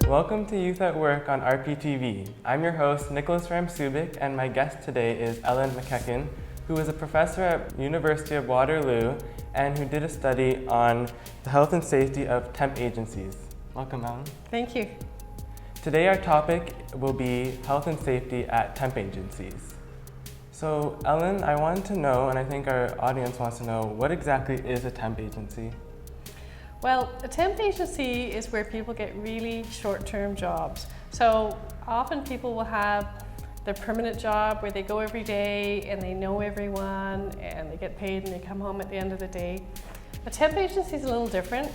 Welcome to Youth at Work on RPTV. I'm your host, Nicholas Ramsubik, and my guest today is Ellen McEachen, who is a professor at University of Waterloo and who did a study on the health and safety of temp agencies. Welcome, Ellen. Thank you. Today our topic will be health and safety at temp agencies. So, Ellen, I wanted to know, and I think our audience wants to know, what exactly is a temp agency? Well, a temp agency is where people get really short-term jobs. So often people will have their permanent job where they go every day and they know everyone and they get paid and they come home at the end of the day. A temp agency is a little different.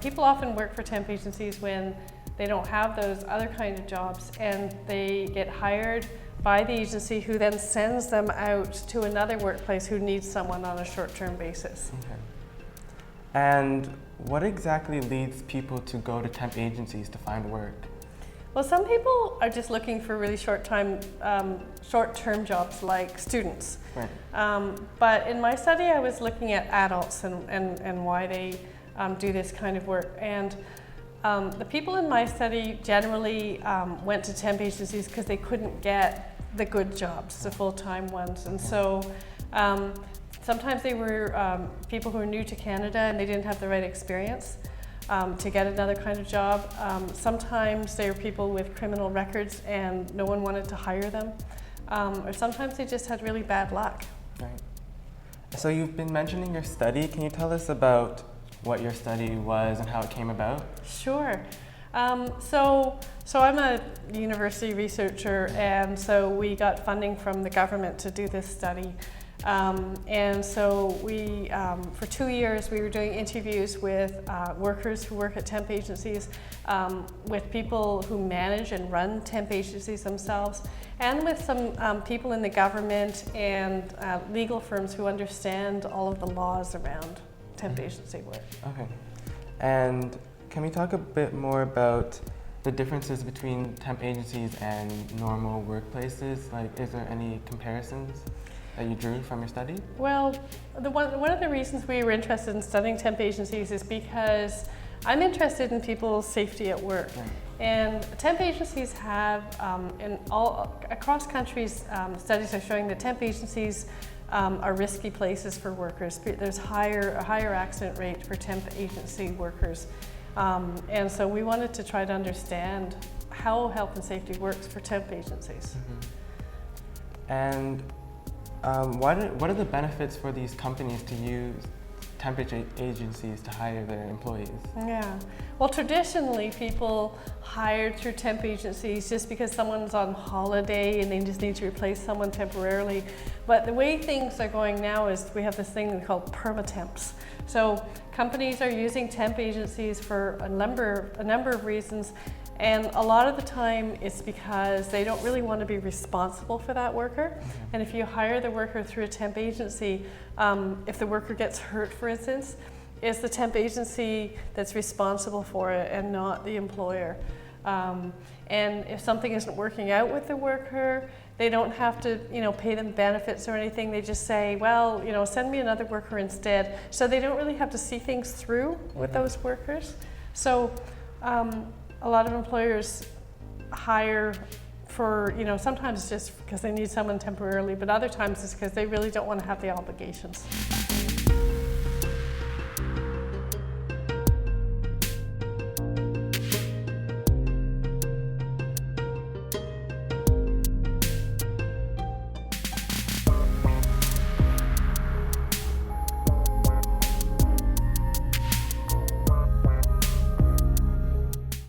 People often work for temp agencies when they don't have those other kind of jobs, and they get hired by the agency who then sends them out to another workplace who needs someone on a short-term basis. Okay. And what exactly leads people to go to temp agencies to find work? Well, some people are just looking for really short-term jobs, like students. Right. But in my study, I was looking at adults and why they do this kind of work. And the people in my study generally went to temp agencies because they couldn't get the good jobs, the full-time ones. And so sometimes they were people who were new to Canada and they didn't have the right experience to get another kind of job. Sometimes they were people with criminal records and no one wanted to hire them. Or sometimes they just had really bad luck. Right. So you've been mentioning your study. Can you tell us about what your study was and how it came about? Sure. So I'm a university researcher, and so we got funding from the government to do this study. And so we, for 2 years, we were doing interviews with workers who work at temp agencies, with people who manage and run temp agencies themselves, and with some people in the government and legal firms who understand all of the laws around temp agency work. Okay. And can we talk a bit more about the differences between temp agencies and normal workplaces? Like, is there any comparisons that you drew from your study? Well, one of the reasons we were interested in studying temp agencies is because I'm interested in people's safety at work. Right. And temp agencies have, across countries, studies are showing that temp agencies are risky places for workers. There's a higher accident rate for temp agency workers. And so we wanted to try to understand how health and safety works for temp agencies. Mm-hmm. And what are the benefits for these companies to use temp agencies to hire their employees? Yeah, well, traditionally people hired through temp agencies just because someone's on holiday and they just need to replace someone temporarily. But the way things are going now is we have this thing called Perma Temps. So companies are using temp agencies for a number of reasons. And a lot of the time it's because they don't really want to be responsible for that worker. Okay. And if you hire the worker through a temp agency, if the worker gets hurt, for instance, it's the temp agency that's responsible for it and not the employer. And if something isn't working out with the worker, they don't have to, pay them benefits or anything. They just say, well, send me another worker instead. So they don't really have to see things through with those workers. So a lot of employers hire for, sometimes just because they need someone temporarily, but other times it's because they really don't want to have the obligations.